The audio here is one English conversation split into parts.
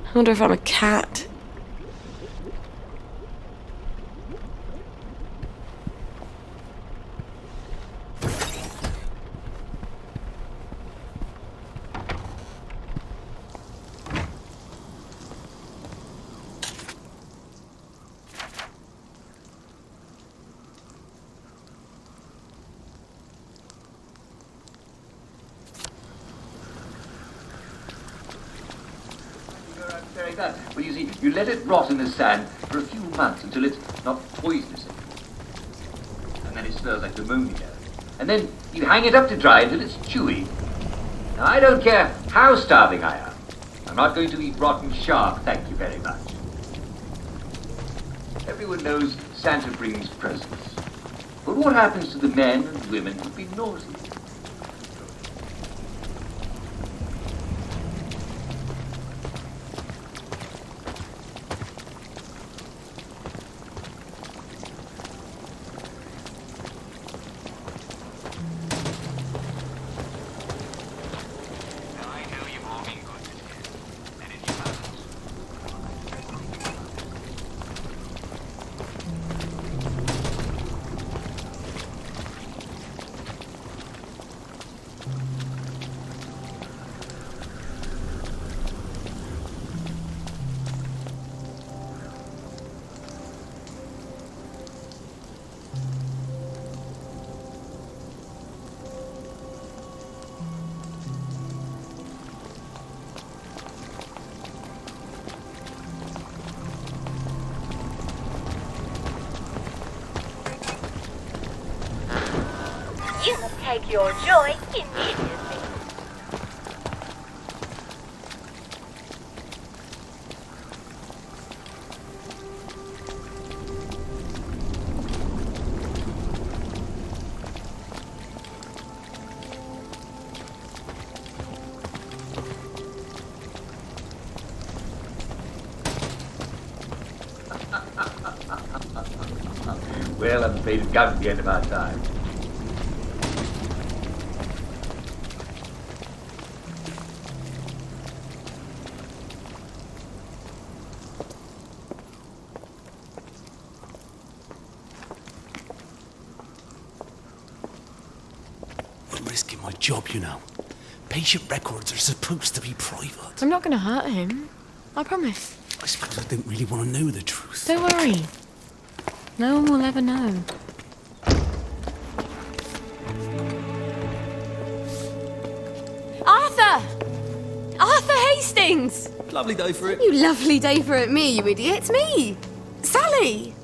I wonder if I'm a cat. Very bad. Well, you see, you let it rot in the sand for a few months until it's not poisonous anymore. And then it smells like ammonia. And then you hang it up to dry until it's chewy. Now, I don't care how starving I am. I'm not going to eat rotten shark, thank you very much. Everyone knows Santa brings presents. But what happens to the men and women who've been naughty? You must take your joy immediately. Well, I'm afraid it's come to the end of our time. I'm risking my job, you know. Patient records are supposed to be private. I'm not going to hurt him. I promise. I suppose I didn't really want to know the truth. Don't worry. No one will ever know. Arthur! Arthur Hastings! Lovely day for it. You lovely day for it, me, you idiot. It's me! Sally!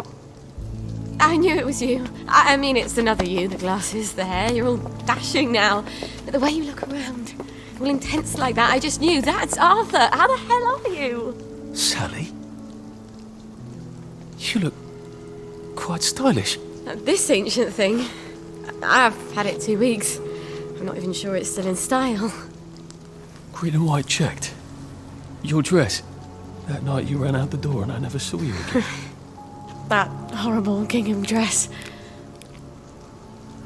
I knew it was you. I mean, it's another you, the glasses, the hair. You're all dashing now. But the way you look around, all intense like that, I just knew that's Arthur. How the hell are you? Sally? You look quite stylish. This ancient thing, I've had it 2 weeks. I'm not even sure it's still in style. Green and white checked. Your dress. That night you ran out the door and I never saw you again. That horrible gingham dress.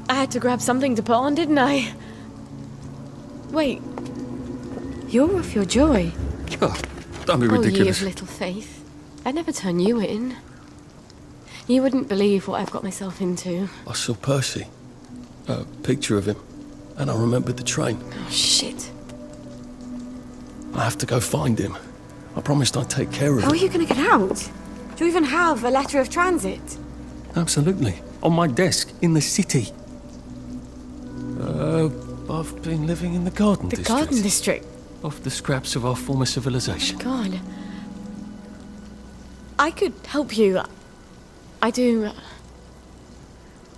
I had to grab something to put on, didn't I? Wait. You're off your joy. Oh, don't be Oh, ye ridiculous. of little faith. I'd never turn you in. You wouldn't believe what I've got myself into. I saw Percy. A picture of him. And I remembered the train. Oh, shit. I have to go find him. I promised I'd take care of How are him. you going to get out? Do you even have a letter of transit? Absolutely. On my desk, in the city. I've been living in the garden The district. garden district? Off the scraps of our former civilization. God. I could help you. I do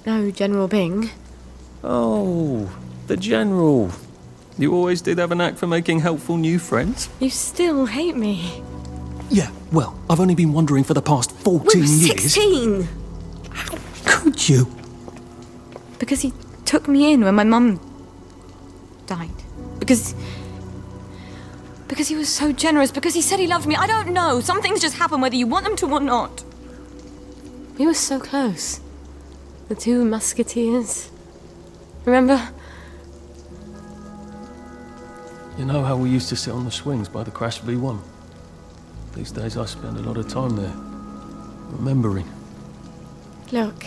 know General Bing. Oh, the General. You always did have an knack for making helpful new friends. You still hate me. Yeah, well, I've only been wondering for the past 14 We were years. 16! How could you? Because he took me in when my mum died. Because he was so generous. Because he said he loved me. I don't know. Some things just happen whether you want them to or not. We were so close. The two musketeers. Remember? You know how we used to sit on the swings by the crashed V1? These days I spend a lot of time there, remembering. Look,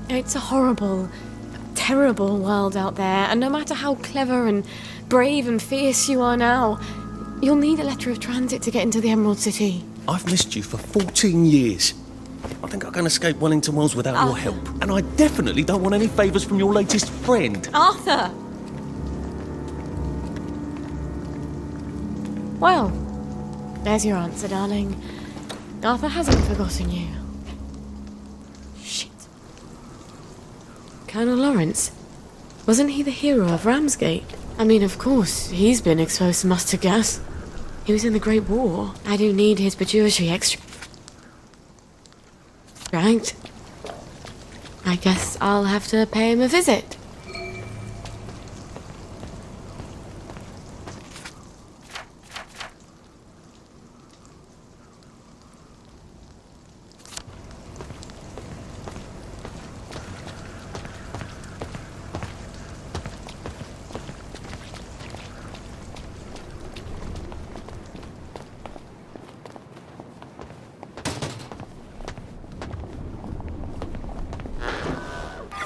it's a horrible, terrible world out there, and no matter how clever and brave and fierce you are now, you'll need a letter of transit to get into the Emerald City. I've missed you for 14 years. I think I can escape Wellington Wells without your help. And I definitely don't want any favours from your latest friend. Arthur! Well, there's your answer, darling. Arthur hasn't forgotten you. Shit. Colonel Lawrence? Wasn't he the hero of Ramsgate? I mean, of course, he's been exposed to mustard gas. He was in the Great War. I do need his pituitary extract. I guess I'll have to pay him a visit.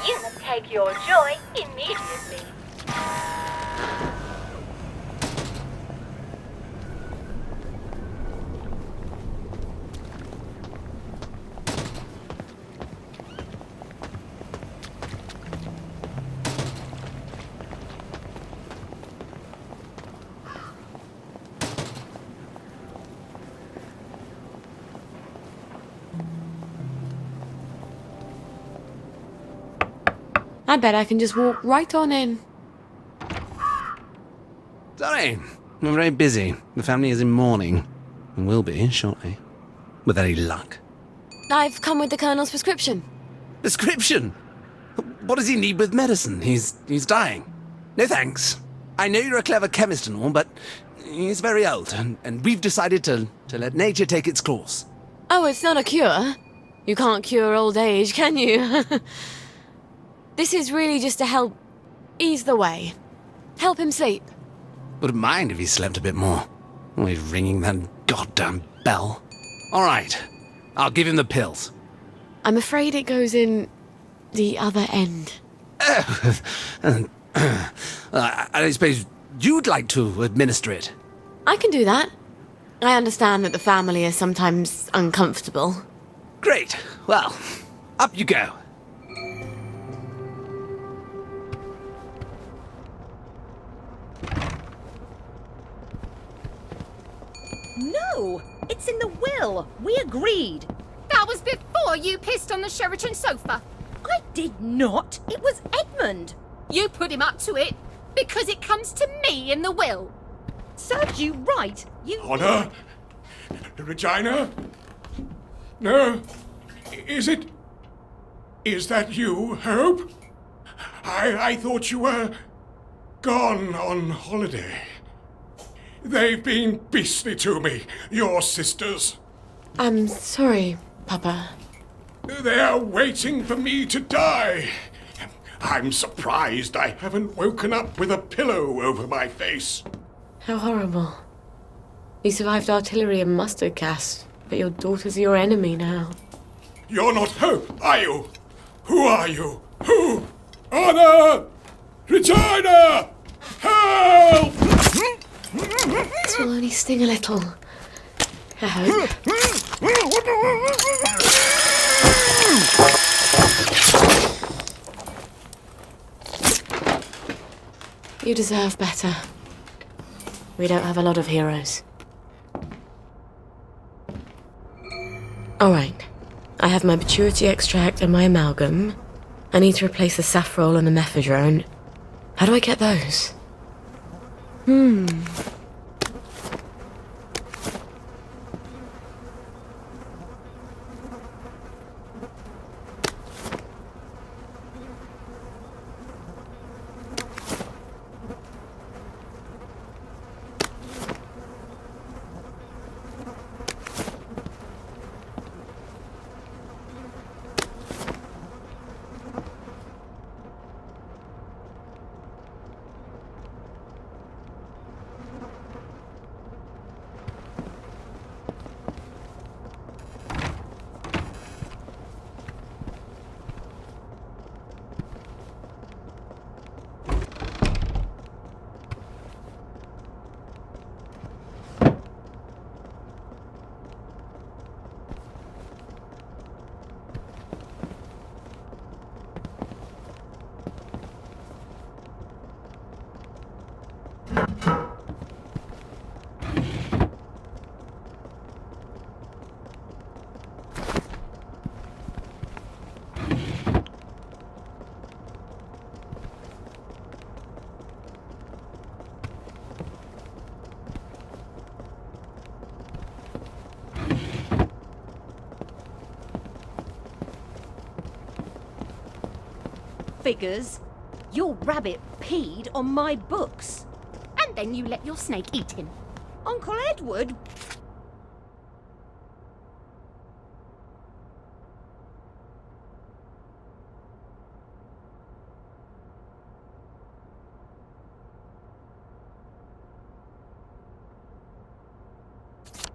You must take your joy immediately. I bet I can just walk right on in. Sorry, I'm very busy. The family is in mourning, and will be shortly. With any luck. I've come with the Colonel's prescription. Prescription? What does he need with medicine? He's dying. No thanks. I know you're a clever chemist and all, but he's very old, and we've decided to let nature take its course. Oh, it's not a cure. You can't cure old age, can you? This is really just to help ease the way. Help him sleep. Wouldn't mind if he slept a bit more. Always ringing that goddamn bell. All right, I'll give him the pills. I'm afraid it goes in the other end. I suppose you'd like to administer it. I can do that. I understand that the family is sometimes uncomfortable. Great. Well, up you go. No! It's in the will! We agreed! That was before you pissed on the Sheraton sofa. I did not! It was Edmund! You put him up to it because it comes to me in the will. Served you right! You... Honor? Regina? No? Is it... Is that you, Hope? I thought you were... gone on holiday. They've been beastly to me, your sisters. I'm sorry, Papa. They're waiting for me to die. I'm surprised I haven't woken up with a pillow over my face. How horrible. You survived artillery and mustard gas, but your daughter's your enemy now. You're not Hope, are you? Who are you? Who? Honor! Regina! Help! This will only sting a little. I hope. You deserve better. We don't have a lot of heroes. Alright. I have my pituitary extract and my amalgam. I need to replace the safrole and the mephedrone. How do I get those? Figures. Your rabbit peed on my books. And then you let your snake eat him. Uncle Edward?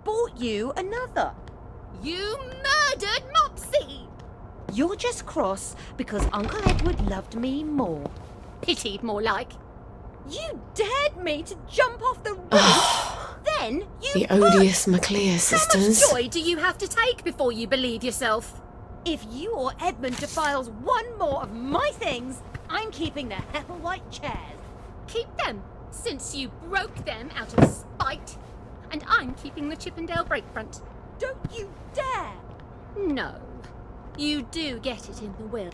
Bought you another. You murdered Mopsy! You're just cross because Uncle Edward loved me more. Pitied, more like. You dared me to jump off the roof. Then you The odious McClear sisters. How much joy do you have to take before you believe yourself? If you or Edmund defiles one more of my things, I'm keeping the Hepplewhite chairs. Keep them, since you broke them out of spite. And I'm keeping the Chippendale breakfront. Don't you dare! No. You do get it in the will.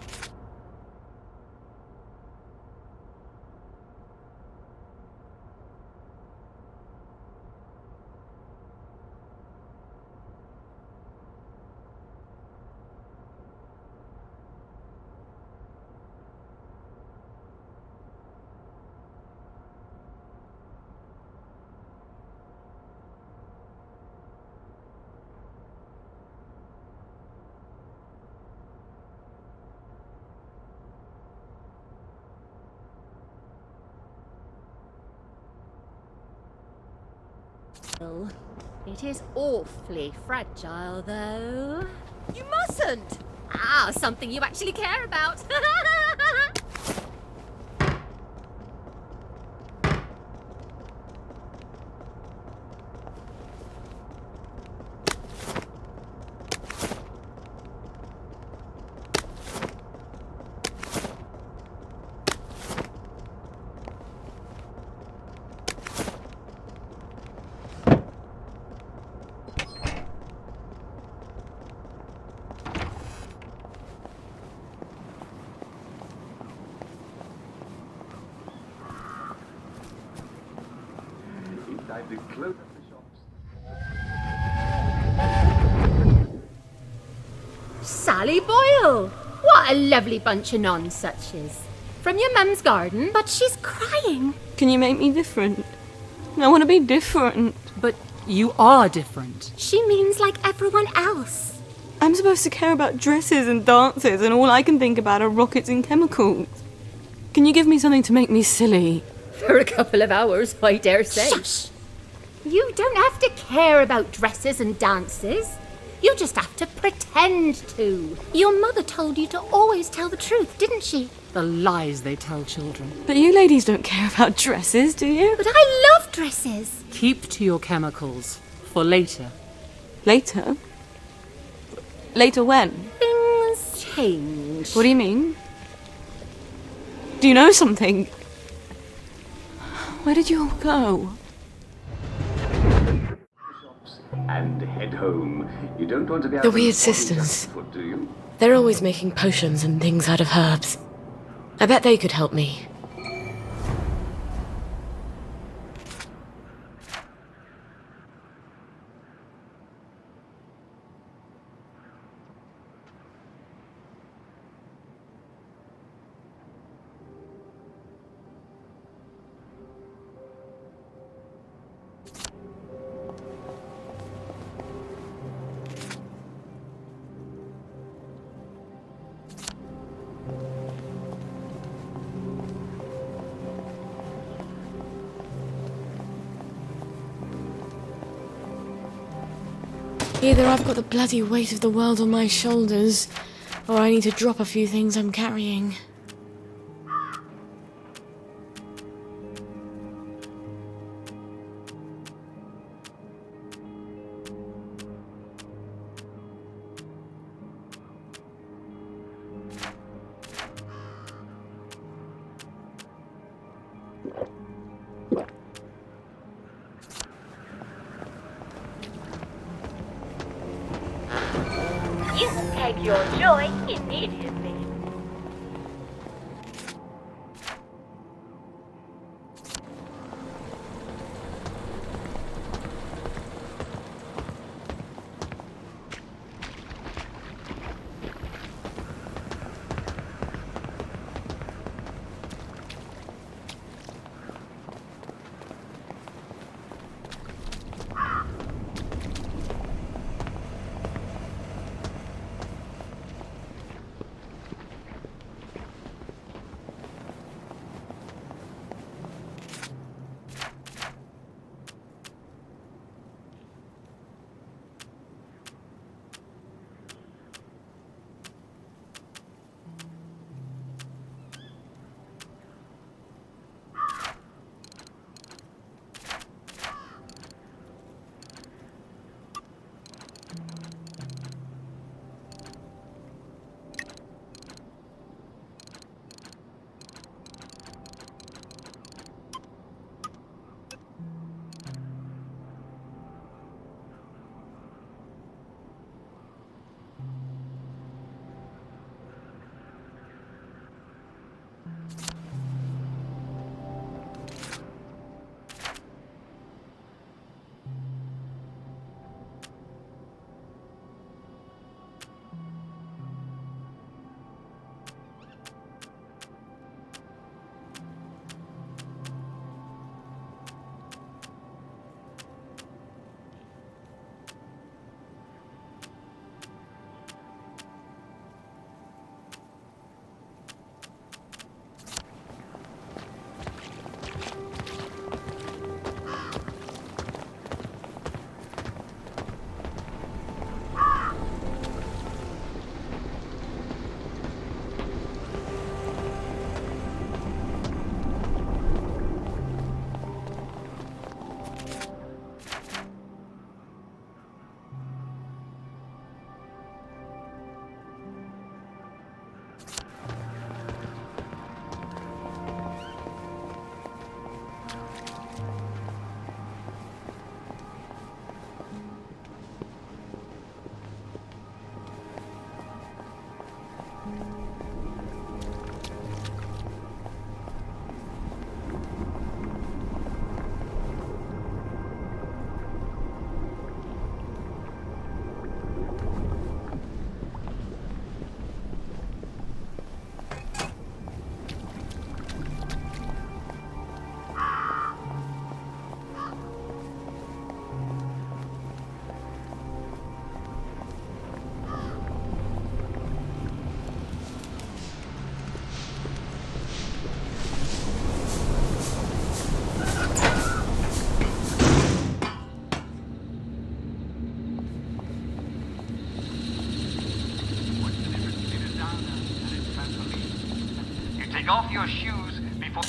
It is awfully fragile, though. You mustn't! Ah, something you actually care about. Time to close up the shops. Sally Boyle! What a lovely bunch of nonsuches. From your mum's garden, but she's crying. Can you make me different? I want to be different. But you are different. She means like everyone else. I'm supposed to care about dresses and dances, and all I can think about are rockets and chemicals. Can you give me something to make me silly? For a couple of hours, I dare say. Shush! You don't have to care about dresses and dances. You just have to pretend to. Your mother told you to always tell the truth, didn't she? The lies they tell children. But you ladies don't care about dresses, do you? But I love dresses. Keep to your chemicals. For later. Later? Later when? Things change. What do you mean? Do you know something? Where did you all go? And head home. You don't want to be out The on weird the body sisters. just foot, do you? They're always making potions and things out of herbs. I bet they could help me. Either I've got the bloody weight of the world on my shoulders, or I need to drop a few things I'm carrying. take your joy immediately. Take off your shoes before...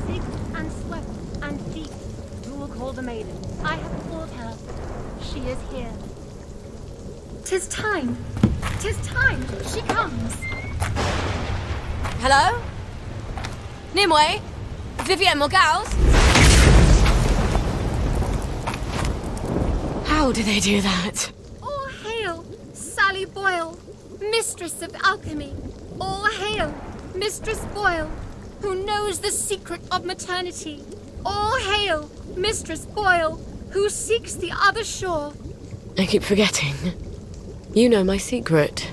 Sick and swept and deep, who will call the maiden? I have called her. She is here. 'Tis time. 'Tis time. She comes. Hello? Nimue? Vivienne Morgals? How do they do that? All hail, Sally Boyle, mistress of alchemy. All hail, Mistress Boyle, who knows the secret of maternity. All hail, Mistress Boyle, who seeks the other shore. I keep forgetting. You know my secret.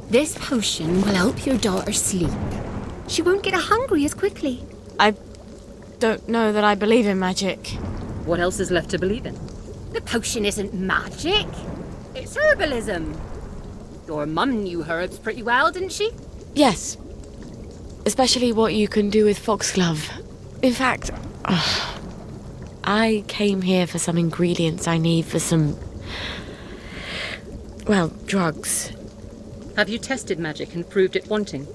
This potion will help your daughter sleep. She won't get hungry as quickly. I don't know that I believe in magic. What else is left to believe in? The potion isn't magic. It's herbalism. Your mum knew herbs pretty well, didn't she? Yes. Especially what you can do with foxglove. In fact, I came here for some ingredients I need for some... well, drugs. Have you tested magic and proved it wanting?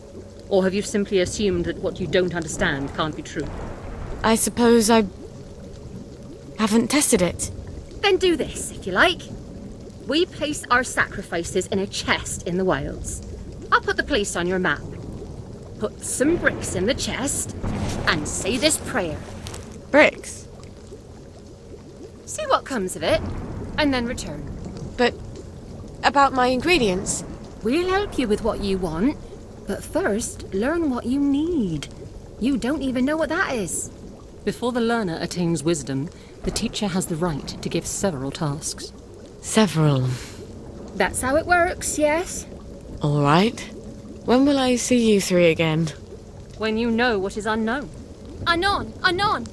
Or have you simply assumed that what you don't understand can't be true? I suppose I haven't tested it. Then do this, if you like. We place our sacrifices in a chest in the wilds. I'll put the place on your map. Put some bricks in the chest and say this prayer. Bricks? See what comes of it, and then return. But about my ingredients? We'll help you with what you want, but first, learn what you need. You don't even know what that is. Before the learner attains wisdom, the teacher has the right to give several tasks. Several. That's how it works, yes? All right. When will I see you three again? When you know what is unknown. Anon, anon.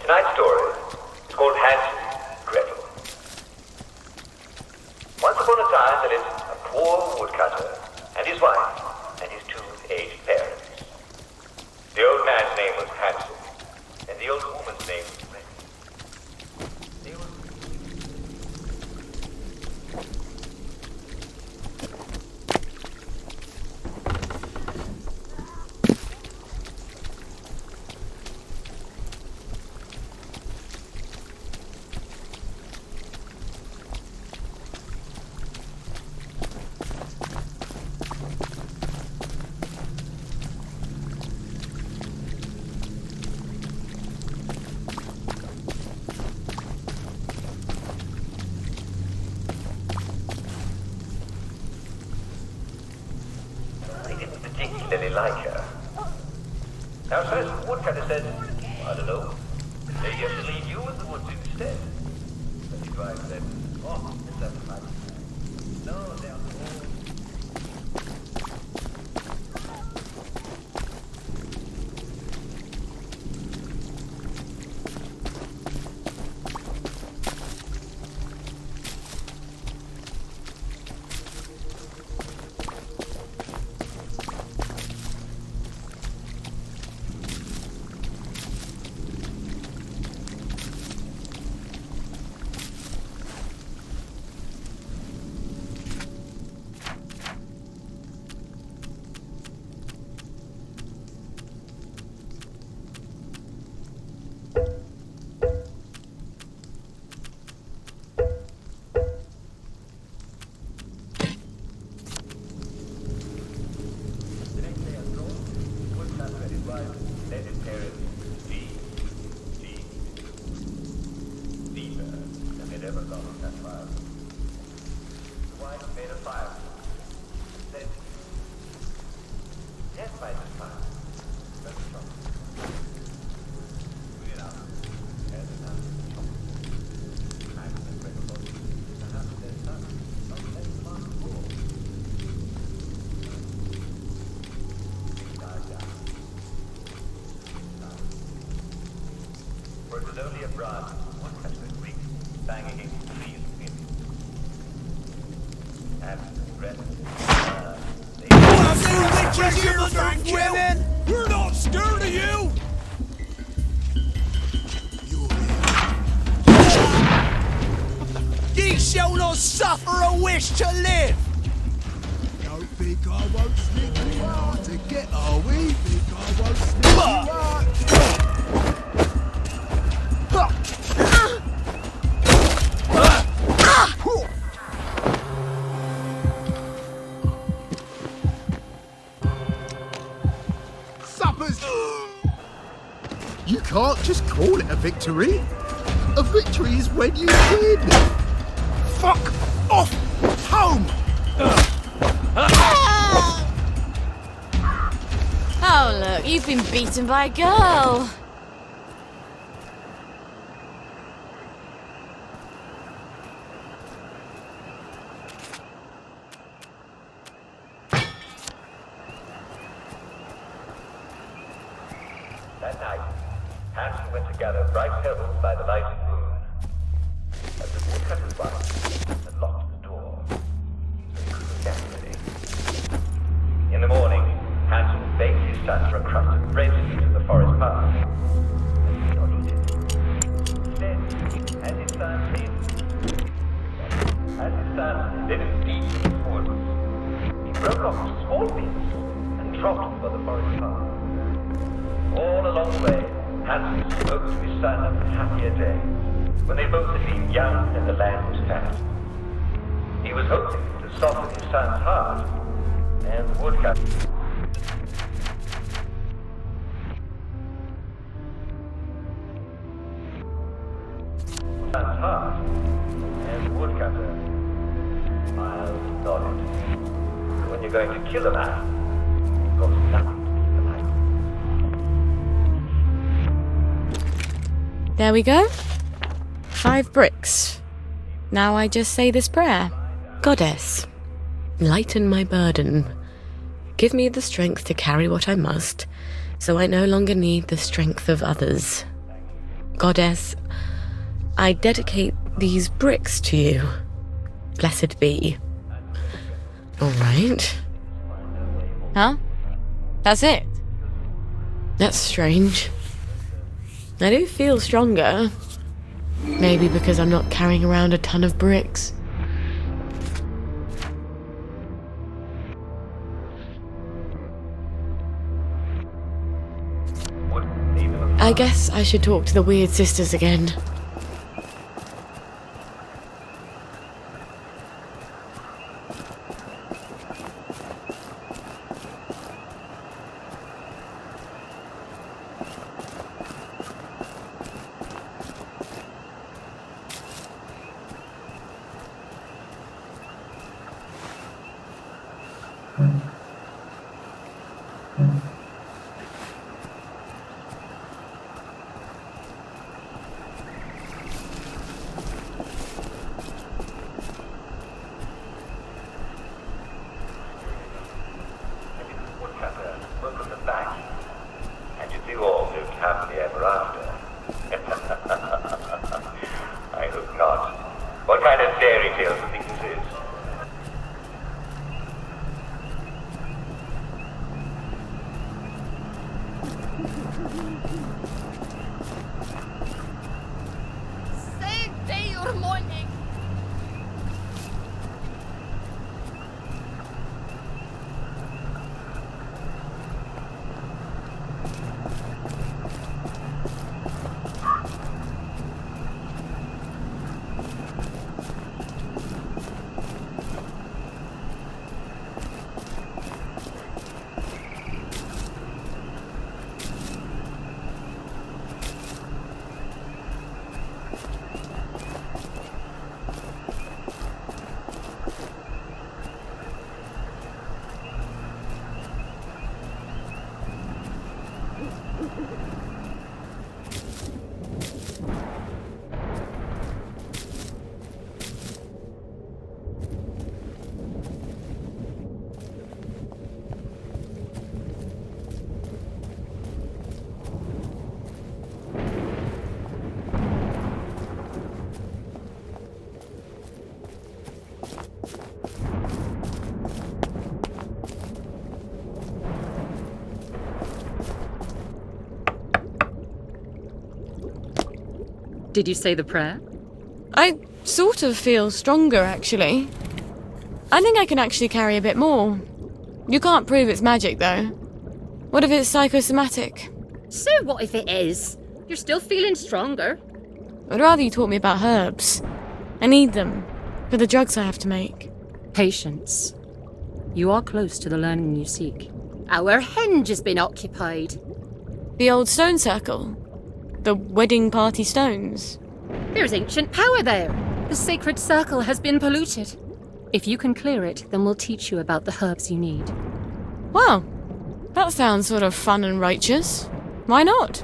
Tonight's story is called Hansel Gretel. Once upon a time there lived a poor woodcutter and his wife and his two aged parents. The old man's name was Hansel, and the old woman's name was Gretel. They were... particularly like her. Now, so this woodcutter said, I don't know, maybe I should leave you in the woods instead. But his wife said, oh, it's that fun. No, they are all... Only a brass woodcutter's rig bang against the field wind. And the rest women! We're not scared of you! shall not suffer a wish to live. Don't think I won't slip you out to get our we think I won't slip you out. Suppers! You can't just call it a victory. A victory is when you win. Fuck off home! Oh, look, you've been beaten by a girl. That night, Hanson went to gather bright pebbles by the light of the moon. As the woodcutter's wife had locked the door, so he couldn't get ready. In the morning, Hanson begged his son for a crust of bread to eat in the forest path. And he did not eat it. Instead, as his son led his deep in the woods, he broke off small bits and dropped them by the forest path. All along the way, Hanson spoke to his son of a happier day, when they both had been young and the land was fat. He was hoping to soften his son's heart, and the woodcutter. Son's heart, and the woodcutter smiled and nodded. When you're going to kill a man, you've got nothing. There we go. 5 bricks. Now I just say this prayer. Goddess, lighten my burden. Give me the strength to carry what I must, so I no longer need the strength of others. Goddess, I dedicate these bricks to you. Blessed be. All right. Huh? That's it? That's strange. I do feel stronger. Maybe because I'm not carrying around a ton of bricks. I guess I should talk to the weird sisters again. Did you say the prayer? I sort of feel stronger, actually. I think I can actually carry a bit more. You can't prove it's magic, though. What if it's psychosomatic? So what if it is? You're still feeling stronger. I'd rather you taught me about herbs. I need them for the drugs I have to make. Patience. You are close to the learning you seek. Our henge has been occupied. The old stone circle. The wedding party stones. There's ancient power there. The sacred circle has been polluted. If you can clear it, then we'll teach you about the herbs you need. Well, that sounds sort of fun and righteous. Why not?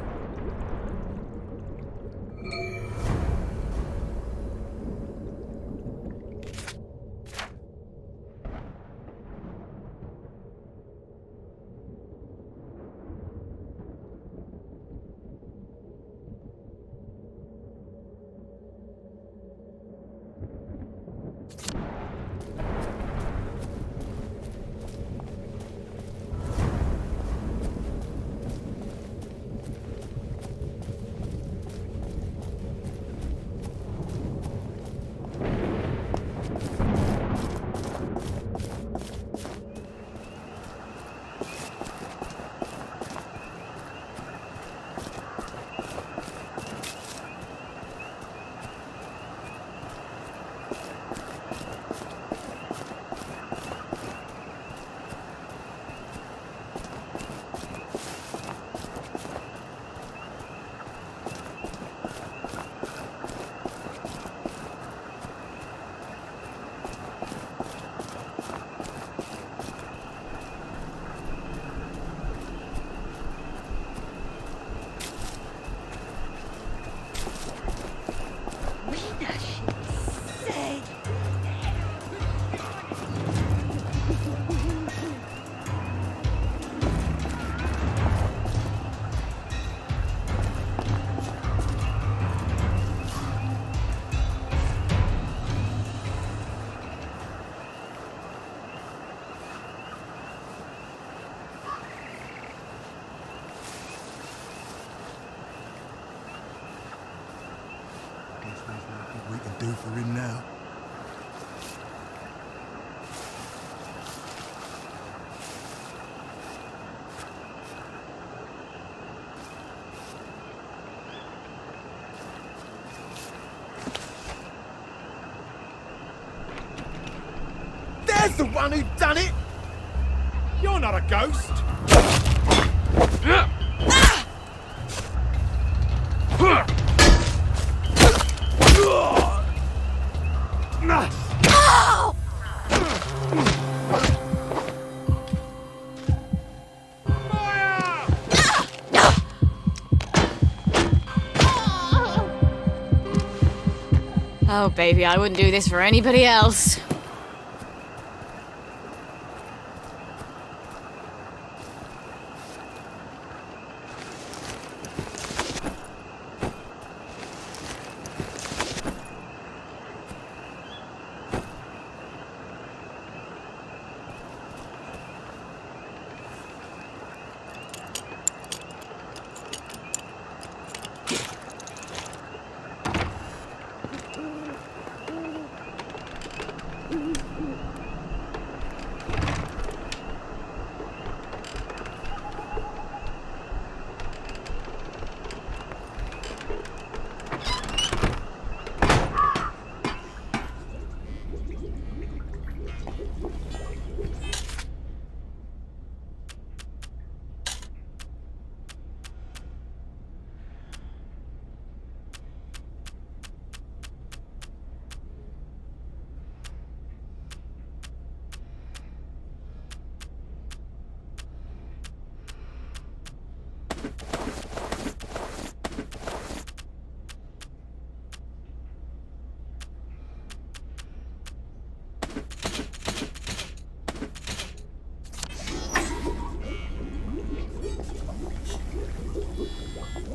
We can do for him now. There's the one who done it! You're not a ghost! Oh, baby, I wouldn't do this for anybody else.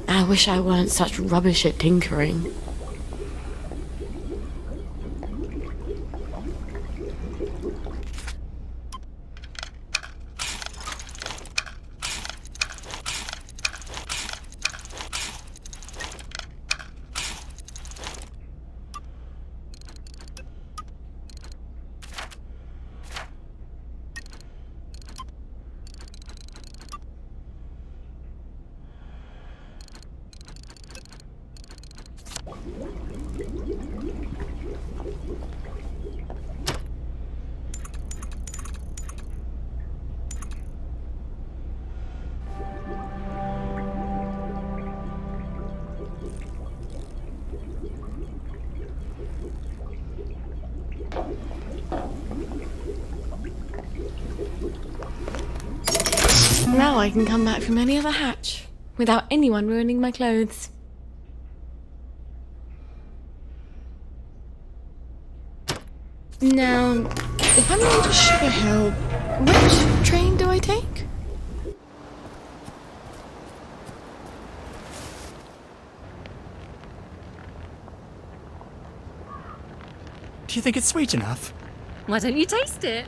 I wish I weren't such rubbish at tinkering. Now I can come back from any other hatch without anyone ruining my clothes. Now, if I'm going to Sugar Hill, which train do I take? Do you think it's sweet enough? Why don't you taste it?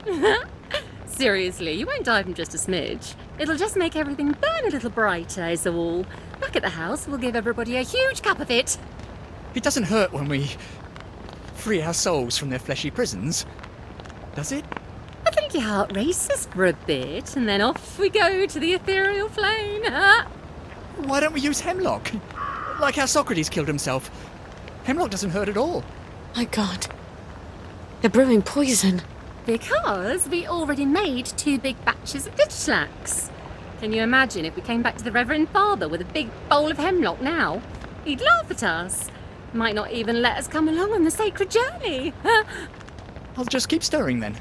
Seriously, you won't die from just a smidge. It'll just make everything burn a little brighter, is all. Back at the house, we'll give everybody a huge cup of it. It doesn't hurt when we free our souls from their fleshy prisons, does it? I think your heart races for a bit, and then off we go to the ethereal plane. Why don't we use hemlock? Like how Socrates killed himself. Hemlock doesn't hurt at all. My God. They're brewing poison. Because we already made 2 big batches of ditchlax. Can you imagine if we came back to the Reverend Father with a big bowl of hemlock now? He'd laugh at us. Might not even let us come along on the sacred journey. I'll just keep stirring then.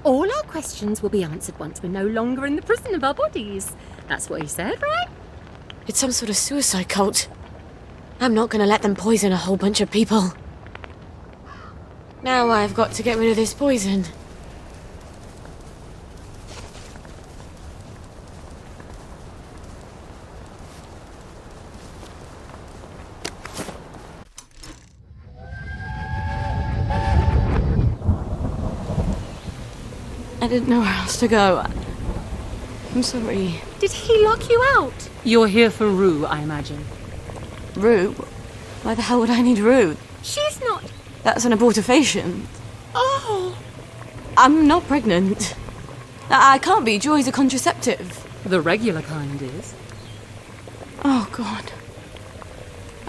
All our questions will be answered once we're no longer in the prison of our bodies. That's what he said, right? It's some sort of suicide cult. I'm not going to let them poison a whole bunch of people. Now I've got to get rid of this poison. I didn't know where else to go. I'm sorry. Did he lock you out? You're here for Rue, I imagine. Rue? Why the hell would I need Rue? She's not... That's an abortifacient. Oh! I'm not pregnant. I can't be. Joy's a contraceptive. The regular kind is. Oh, God.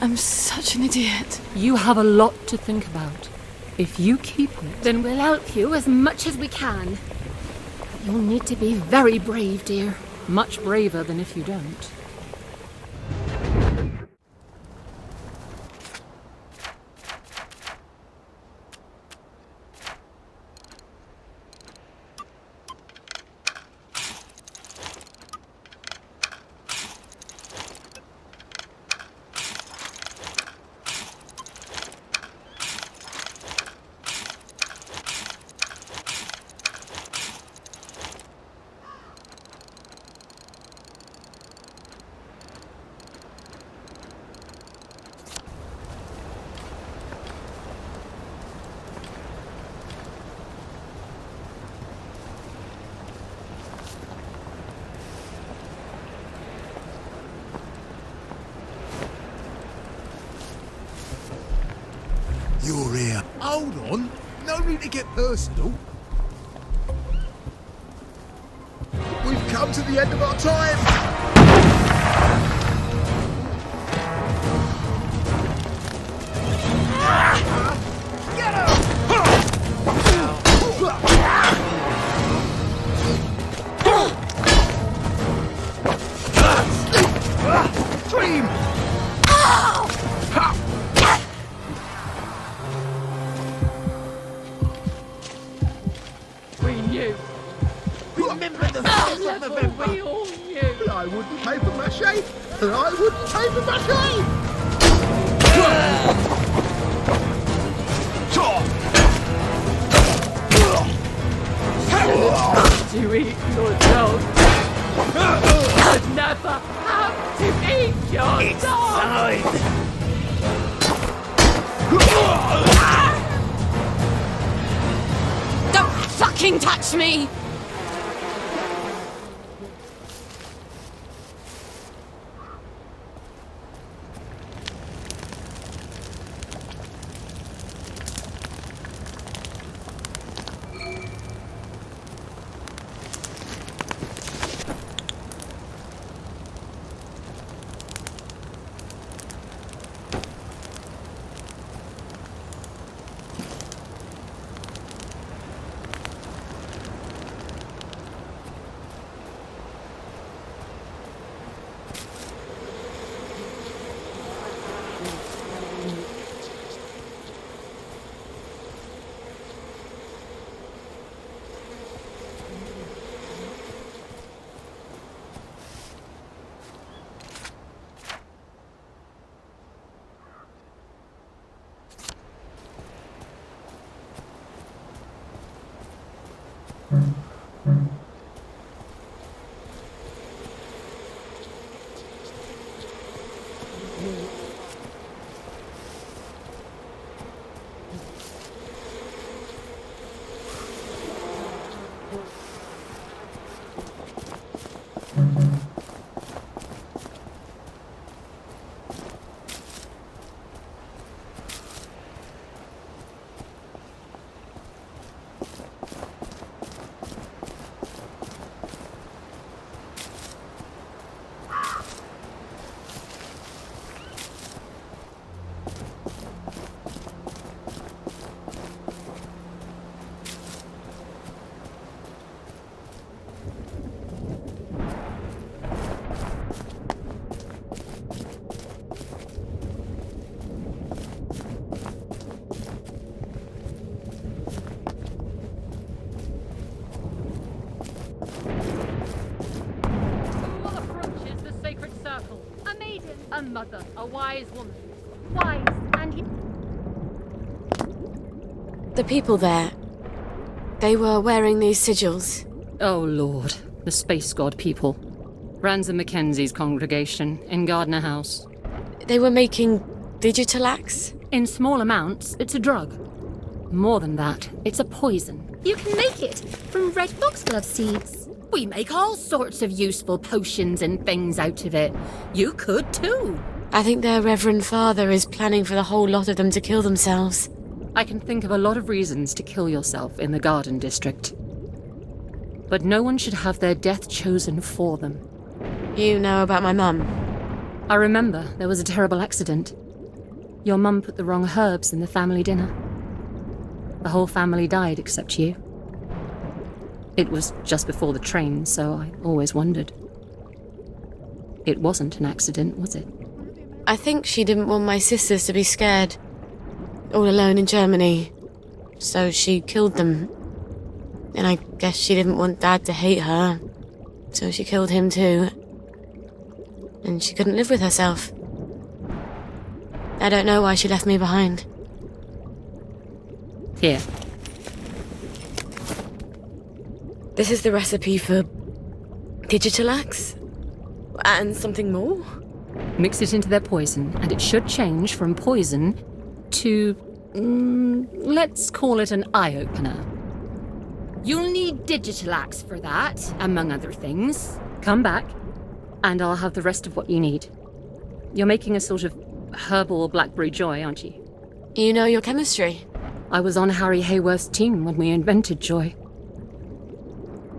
I'm such an idiot. You have a lot to think about. If you keep it... Then we'll help you as much as we can. You'll need to be very brave, dear. Much braver than if you don't. You're here. Hold on. No need to get personal. We've come to the end of our time. Get her! Dream! Remember the 1st of November. We all knew. I wouldn't paper mache, and I wouldn't paper mache. To eat your dog. I'd never have to eat your dog. Don't fucking touch me! A mother, a wise woman. Wise and... The people there, they were wearing these sigils. Oh, Lord. The space god people. Ransom Mackenzie's congregation in Gardner House. They were making digital axe? In small amounts, it's a drug. More than that, it's a poison. You can make it from red foxglove seeds. We make all sorts of useful potions and things out of it. You could too. I think their Reverend Father is planning for the whole lot of them to kill themselves. I can think of a lot of reasons to kill yourself in the Garden District. But no one should have their death chosen for them. You know about my mum? I remember there was a terrible accident. Your mum put the wrong herbs in the family dinner. The whole family died except you. It was just before the train, so I always wondered. It wasn't an accident, was it? I think she didn't want my sisters to be scared. All alone in Germany. So she killed them. And I guess she didn't want Dad to hate her. So she killed him too. And she couldn't live with herself. I don't know why she left me behind. Here. This is the recipe for digital axe? And something more? Mix it into their poison, and it should change from poison to... let's call it an eye-opener. You'll need digital axe for that, among other things. Come back, and I'll have the rest of what you need. You're making a sort of herbal blackberry joy, aren't you? You know your chemistry. I was on Harry Hayworth's team when we invented joy.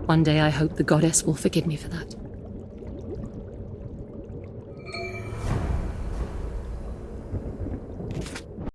One day I hope the goddess will forgive me for that.